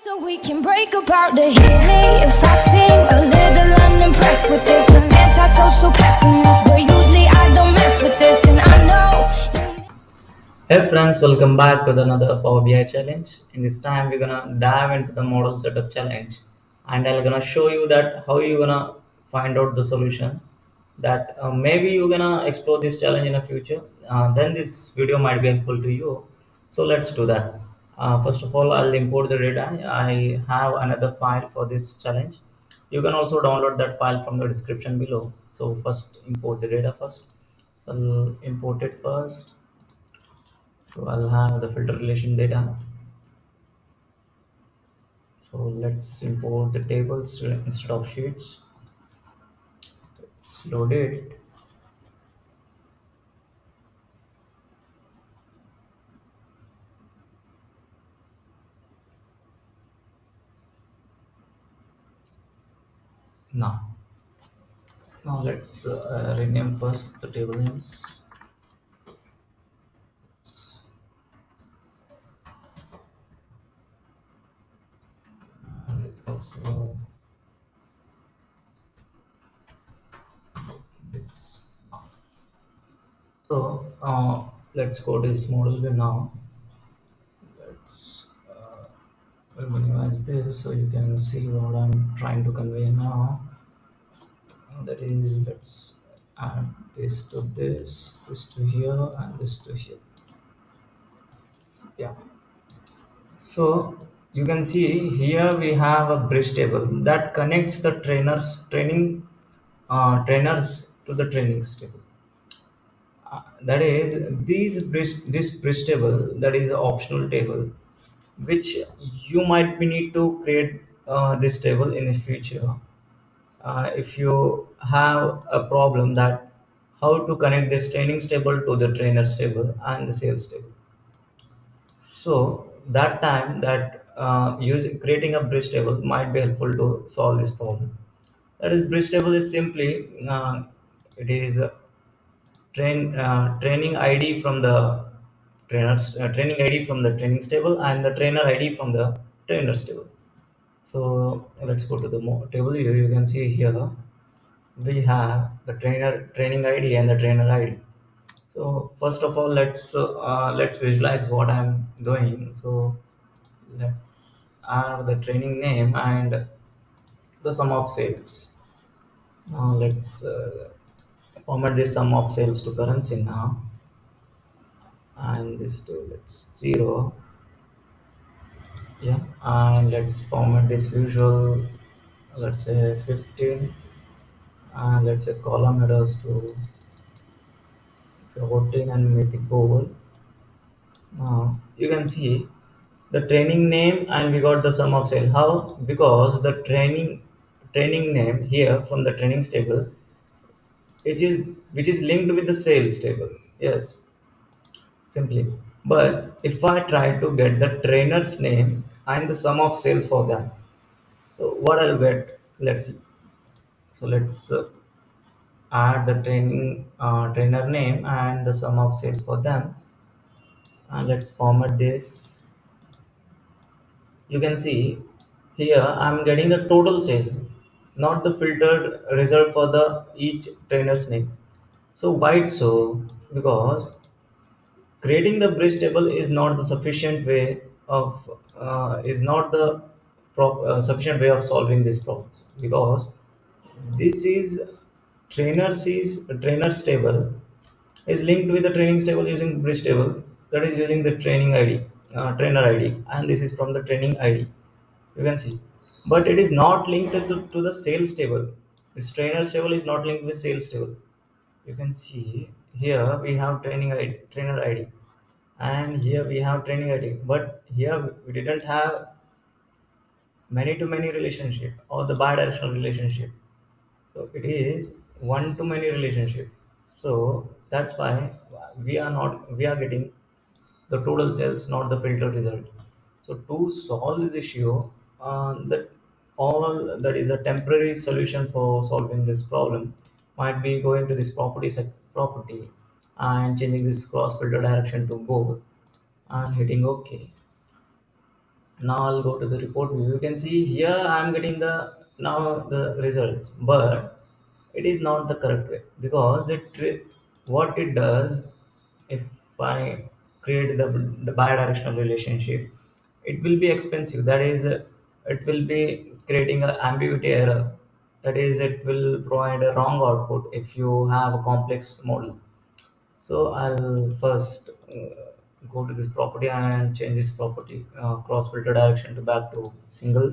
So we can break apart the hit me if I seem a little unimpressed with this. An antisocial pessimist, but usually I don't mess with this, and I know. Hey friends, welcome back to another Power BI challenge. In this time, we're gonna dive into the model setup challenge, and I'm gonna show you that how you're gonna find out the solution. That maybe you're gonna explore this challenge in the future. Then this video might be helpful to you. So let's do that. First of all, I'll import the data. I have another file for this challenge. You can also download that file from the description below. So first, import the data first. So I'll import it first. So I'll have the filter relation data. So let's import the tables instead of sheets. Let's load it. Now, now let's rename first the table names. And it also this. So let's go to this model view now. Let's minimize this so you can see what I'm trying to convey now. That is, let's add this to this to here, and this to here. Yeah. So you can see here we have a bridge table that connects the trainers to the trainings table. That is this bridge table, that is an optional table which you might be need to create this table in the future if you have a problem that how to connect this trainings table to the trainers table and the sales table. So that time that using creating a bridge table might be helpful to solve this problem. That is, bridge table is simply it is a training ID from the training ID from the trainings table and the trainer ID from the trainers table. So let's go to the table view. You can see here we have the training ID and the trainer ID. So first of all, let's visualize what I'm doing. So let's add the training name and the sum of sales. Now let's format this sum of sales to currency now, and this to let's zero. Yeah, and let's format this visual. Let's say 15, and let's say column headers to 14 and make it bold. Now you can see the training name and we got the sum of sale. How? Because the training name here from the trainings table, which is linked with the sales table. Yes, simply. But if I try to get the trainer's name and the sum of sales for them, so what I'll get? Let's see. So let's add the trainer name and the sum of sales for them, and let's format this. You can see here I'm getting the total sales, not the filtered result for the each trainer's name. So why it's so? Because creating the bridge table is not the sufficient way of is not the sufficient way of solving this problem, because this is trainer's table is linked with the trainings table using bridge table, that is using the training ID, trainer ID, and this is from the training ID. You can see, but it is not linked to the sales table. This trainers table is not linked with sales table. You can see here we have training ID, trainer ID, and here we have training ID, but here we didn't have many to many relationship or the bidirectional relationship. So it is one to many relationship. So that's why we are getting the total sales, not the filter result. So to solve this issue, that all that is a temporary solution for solving this problem might be going to this property and changing this cross filter direction to both and hitting OK. Now I'll go to the report view. You can see here I'm getting the now the results, but it is not the correct way because what it does, if I create the bidirectional relationship, it will be expensive. That is, it will be creating an ambiguity error. That is, it will provide a wrong output if you have a complex model. So I'll first go to this property and change this property cross filter direction to back to single.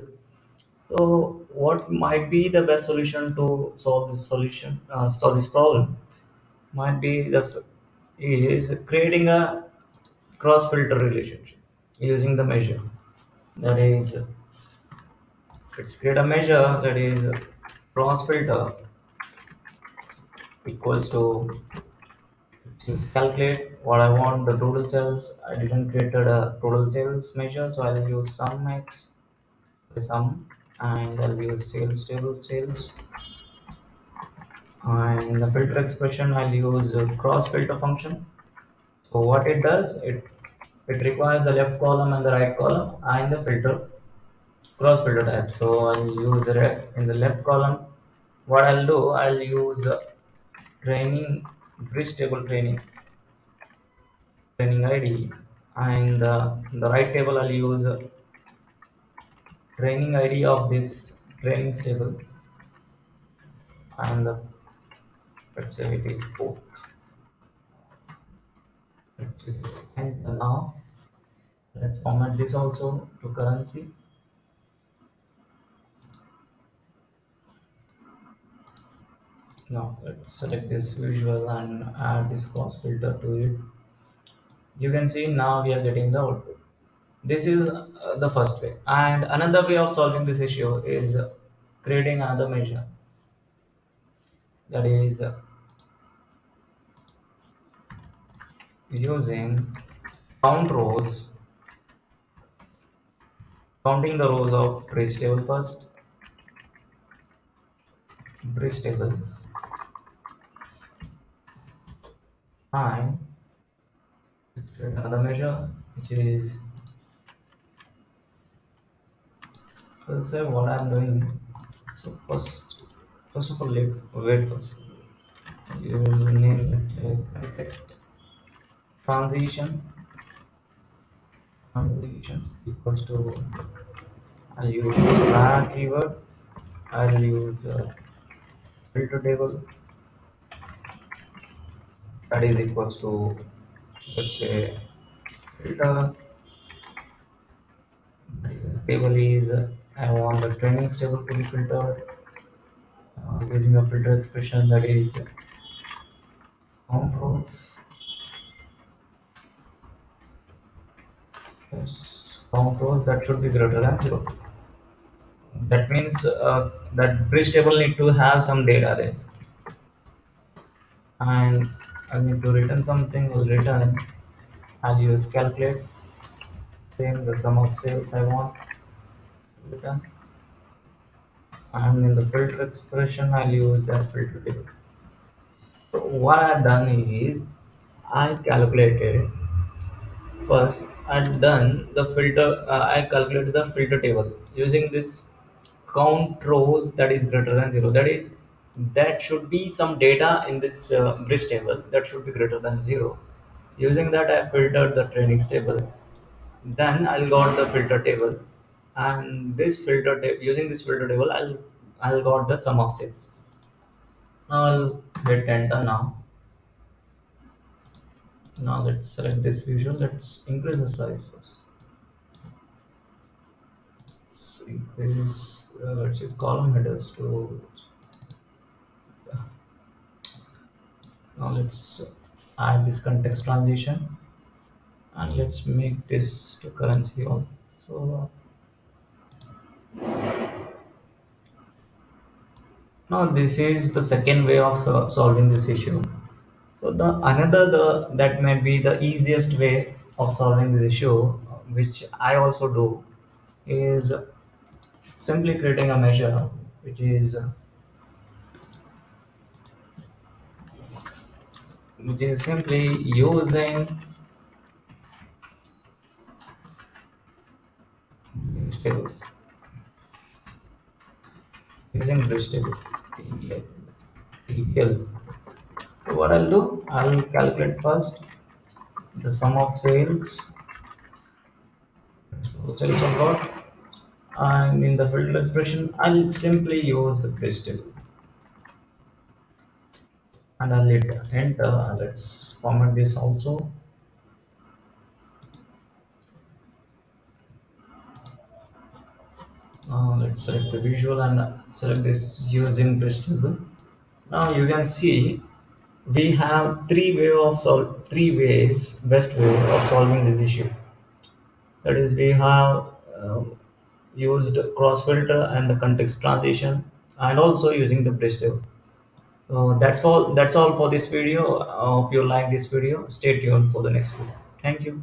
So what might be the best solution to solve this problem? Might be is creating a cross filter relationship using the measure. That is, let's create a measure that is cross filter equals to let's calculate what I want the total sales. I didn't create a total sales measure, so I'll use sum x sum, and I'll use sales table sales, and the filter expression I'll use cross filter function. So what it does, it requires the left column and the right column and the filter cross filter type. So I'll use in the left column. What I'll do, I'll use training bridge table training ID, and the right table I'll use training ID of this training table, and let's say it is both. And now let's format this also to currency. Now let's select this visual and add this cross filter to it. You can see now we are getting the output. This is the first way. And another way of solving this issue is creating another measure, that is using count rows, counting the rows of bridge table first, bridge table, and let's create another measure which is, let's say what I'm doing. So first of all, wait first. You will name it text transition. Transition equals to, I'll use var keyword. I'll use filter table that is equals to, let's say, filter table is I want the training table to be filtered using a filter expression that is count rows. Yes, count rows that should be greater than zero. That means that bridge table need to have some data there, and I need to return something. Will return. I'll use calculate. Same the sum of sales I want to return, and in the filter expression I'll use that filter table. So what I've done is I calculated first. I've done the filter. I calculated the filter table using this count rows that is greater than zero. That is, that should be some data in this bridge table that should be greater than zero. Using that, I filtered the trainings table. Then I'll got the filter table, and this using this filter table, I'll got the sum of sales. Now I'll hit enter now. Now let's select this visual. Let's increase the size first. Let's increase, let's see, column headers to. Now let's add this context transition, and let's make this to currency also. So now this is the second way of solving this issue. So the another that might be the easiest way of solving this issue, which I also do, is simply creating a measure which is simply using table, using bridge table, TEL. So what I'll do, I'll calculate first the sum of sales, sales of lot, and in the filter expression, I'll simply use the bridge table and I'll hit enter. Let's format this also. Let's select the visual and select this using bridge table. Now you can see we have three ways, best way of solving this issue. That is, we have used cross filter and the context transition, and also using the bridge table. So that's all for this video. I hope you like this video. Stay tuned for the next video. Thank you.